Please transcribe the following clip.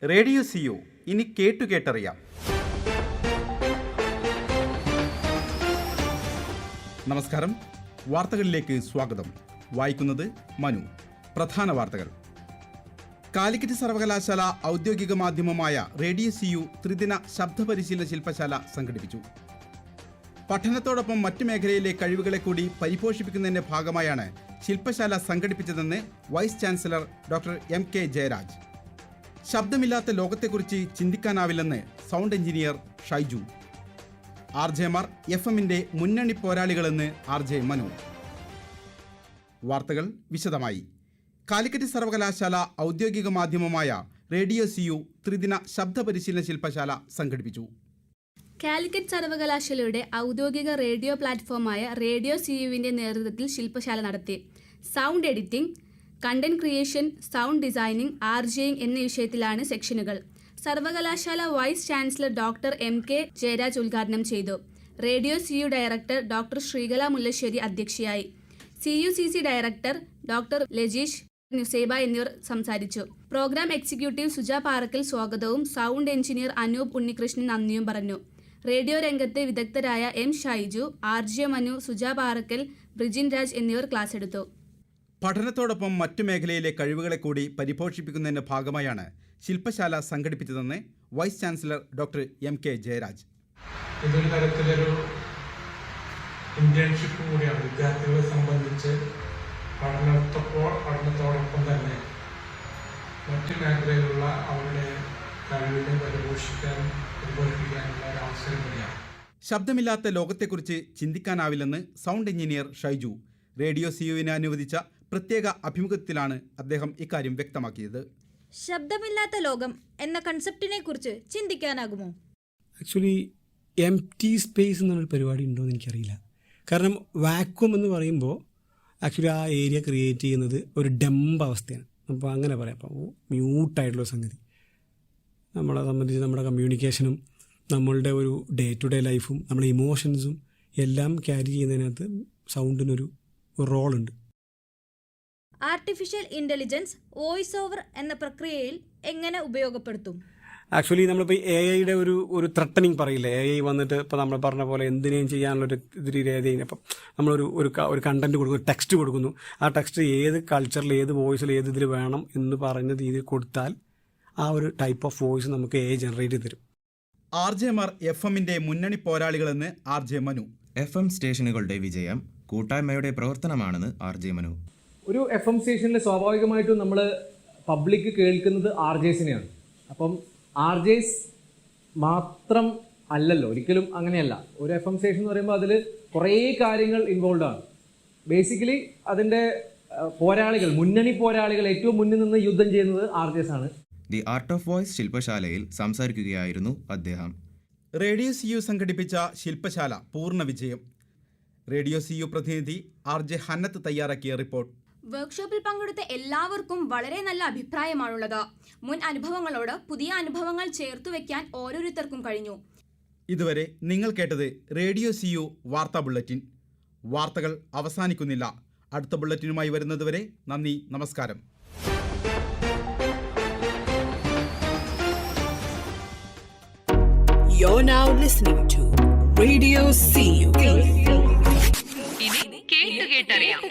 Radio CU ഇനി കേട്ടറിയാം. നമസ്കാരം, വാർത്തകളിലേക്ക് സ്വാഗതം. വായിക്കുന്നത് മനു. പ്രധാന വാർത്തകൾ. കാലിക്കറ്റ് സർവകലാശാല ഔദ്യോഗിക മാധ്യമമായ റേഡിയോ CU ത്രിദിന ശബ്ദപരിശീലന ശില്പശാല സംഘടിപ്പിച്ചു. പഠനത്തോടൊപ്പം മറ്റു മേഖലയിലെ കഴിവുകളെ കൂടി പരിപോഷിപ്പിക്കുന്നതിന്റെ ഭാഗമായാണ് ശില്പശാല സംഘടിപ്പിച്ചതെന്ന് vice chancellor doctor MK Jayaraj. ശബ്ദമില്ലാത്ത ലോകത്തെക്കുറിച്ച് ചിന്തിക്കാനാവില്ലെന്ന് സൗണ്ട് എഞ്ചിനീയർ ഷൈജു. RJമാർ FM-ന്റെ മുന്നണി പോരാളികളെന്ന് RJ മനു. വാർത്തകൾ വിശദമായി. കാലിക്കറ്റ് സർവകലാശാല ഔദ്യോഗിക മാധ്യമമായ റേഡിയോ CU ത്രിദിന ശബ്ദപരിശീലന ശില്പശാല സംഘടിപ്പിച്ചു. കാലിക്കറ്റ് സർവകലാശാലയുടെ ഔദ്യോഗിക റേഡിയോ പ്ലാറ്റ്ഫോമായ റേഡിയോ CUവിന്റെ നേതൃത്വത്തിൽ ശില്പശാല നടത്തി. Sound editing, content creation, sound designing, RJing എന്നീ വിഷയത്തിലാണ് സെക്ഷനുകൾ. സർവകലാശാല vice chancellor doctor MK Jayaraj ഉദ്ഘാടനം ചെയ്തു. Radio CU director doctor Sreekala Mullassery അധ്യക്ഷയായി. CUCC director doctor Lajeesh Nusaiba എന്നിവർ സംസാരിച്ചു. പ്രോഗ്രാം എക്സിക്യൂട്ടീവ് സുജ പാറക്കൽ സ്വാഗതവും സൗണ്ട് എഞ്ചിനീയർ അനൂപ് ഉണ്ണികൃഷ്ണൻ നന്ദിയും പറഞ്ഞു. റേഡിയോ രംഗത്തെ വിദഗ്ധരായ M ഷൈജു, RJ മനു, സുജ പാറക്കൽ, ബ്രിജിൻ രാജ് എന്നിവർ ക്ലാസ് എടുത്തു. പഠനത്തോടൊപ്പം മറ്റു മേഖലയിലെ കഴിവുകളെ കൂടി പരിപോഷിപ്പിക്കുന്നതിന്റെ ഭാഗമായാണ് ശില്പശാല സംഘടിപ്പിച്ചതെന്ന് vice chancellor doctor MK Jayaraj. ഇതൊരു തരത്തിലൊരു ഇന്റേൺഷിപ്പ് കൂടിയാണ്. വിദ്യാർത്ഥികളെ സംബന്ധിച്ച് പഠനത്തോടൊപ്പം തന്നെ മറ്റു മേഖലയിലുള്ള അവരുടെ കഴിവിനെ പരിപോഷിപ്പിക്കാനുള്ള ഒരു അവസരം കൂടിയാണ്. ശബ്ദമില്ലാത്ത ലോകത്തെക്കുറിച്ച് ചിന്തിക്കാനാവില്ലെന്ന് സൗണ്ട് എഞ്ചിനീയർ ഷൈജു. റേഡിയോ CUവിന് അനുവദിച്ച പ്രത്യേക അഭിമുഖത്തിലാണ് അദ്ദേഹം ഇക്കാര്യം വ്യക്തമാക്കിയത്. ശബ്ദമില്ലാത്ത ലോകം എന്ന കൺസെപ്റ്റിനെ കുറിച്ച് ചിന്തിക്കാനാകുമോ? ആക്ച്വലി എംപ്റ്റി സ്പേസ് എന്നൊരു പരിപാടി ഉണ്ടോ എന്ന് എനിക്കറിയില്ല. കാരണം വാക്വം എന്ന് പറയുമ്പോൾ ആക്ച്വലി ആ ഏരിയ ക്രിയേറ്റ് ചെയ്യുന്നത് ഒരു ഡംബ് അവസ്ഥയാണ്. അപ്പോൾ അങ്ങനെ പറയാം. അപ്പോൾ മ്യൂട്ടായിട്ടുള്ള സംഗതി നമ്മളെ സംബന്ധിച്ച് നമ്മുടെ കമ്മ്യൂണിക്കേഷനും നമ്മളുടെ ഒരു ഡേ ടു ഡേ ലൈഫും നമ്മുടെ ഇമോഷൻസും എല്ലാം ക്യാരി ചെയ്യുന്നതിനകത്ത് സൗണ്ടിനൊരു റോളുണ്ട്. ആർട്ടിഫിഷ്യൽ ഇൻ്റലിജൻസ് വോയിസ് ഓവർ എന്ന പ്രക്രിയയിൽ എങ്ങനെ ഉപയോഗപ്പെടുത്തും? ആക്ച്വലി നമ്മളിപ്പോൾ AI-യുടെ ഒരു ത്രട്ടനിങ് പറയില്ലേ. AI വന്നിട്ട് ഇപ്പോൾ നമ്മൾ പറഞ്ഞ പോലെ എന്തിനേയും ചെയ്യാനുള്ളൊരു രീതിയിൽ അപ്പം നമ്മളൊരു കണ്ടന്റ് കൊടുക്കുന്നു, ടെക്സ്റ്റ് കൊടുക്കുന്നു. ആ ടെക്സ്റ്റ് ഏത് കൾച്ചറിൽ, ഏത് വോയിസിൽ, ഏത് ഇതിൽ വേണം എന്ന് പറഞ്ഞ രീതിയിൽ കൊടുത്താൽ ആ ഒരു ടൈപ്പ് ഓഫ് വോയിസ് നമുക്ക് AI ജനറേറ്റ് ചെയ്ത് തരും. RJമാർ FM-ന്റെ മുന്നണി പോരാളികളെന്ന് RJ മനു. FM സ്റ്റേഷനുകളുടെ വിജയം കൂട്ടായ്മയുടെ പ്രവർത്തനമാണെന്ന് RJ മനു. ഒരു FM സ്റ്റേഷനിൽ സ്വാഭാവികമായിട്ടും നമ്മൾ പബ്ലിക് കേൾക്കുന്നത് RJസിനെയാണ്. അപ്പം RJs മാത്രം അല്ലല്ലോ, ഒരിക്കലും അങ്ങനെയല്ല. ഒരു FM സ്റ്റേഷൻ എന്ന് പറയുമ്പോൾ അതിൽ കുറേ കാര്യങ്ങൾ ഇൻവോൾവ് ആണ്. ബേസിക്കലി അതിൻ്റെ പോരാളികൾ, മുന്നണി പോരാളികൾ, ഏറ്റവും മുന്നിൽ നിന്ന് യുദ്ധം ചെയ്യുന്നത് RJs ആണ്. ദി ആർട്ട് ഓഫ് വോയിസ് ശില്പശാലയിൽ സംസാരിക്കുകയായിരുന്നു അദ്ദേഹം. റേഡിയോ CU സംഘടിപ്പിച്ച ശില്പശാല പൂർണ്ണ വിജയം. റേഡിയോ CU പ്രതിനിധി RJ ഹന്നത്ത് തയ്യാറാക്കിയ റിപ്പോർട്ട്. വർക്ക്ഷോപ്പിൽ പങ്കെടുത്ത എല്ലാവർക്കും വളരെ നല്ല അഭിപ്രായമാണുള്ളത്. മുൻ അനുഭവങ്ങളോട് പുതിയ അനുഭവങ്ങൾ ചേർത്തു വെക്കാൻ ഓരോരുത്തർക്കും കഴിഞ്ഞു. ഇതുവരെ നിങ്ങൾ കേട്ടത് റേഡിയോ CU വാർത്താ ബുള്ളറ്റിൻ. വാർത്തകൾ അവസാനിക്കുന്നില്ല. അടുത്ത ബുള്ളറ്റിനുമായി വരുന്നതുവരെ നന്ദി, നമസ്കാരം. You're now listening to Radio CU. ഇനി കേട്ടറിയാം.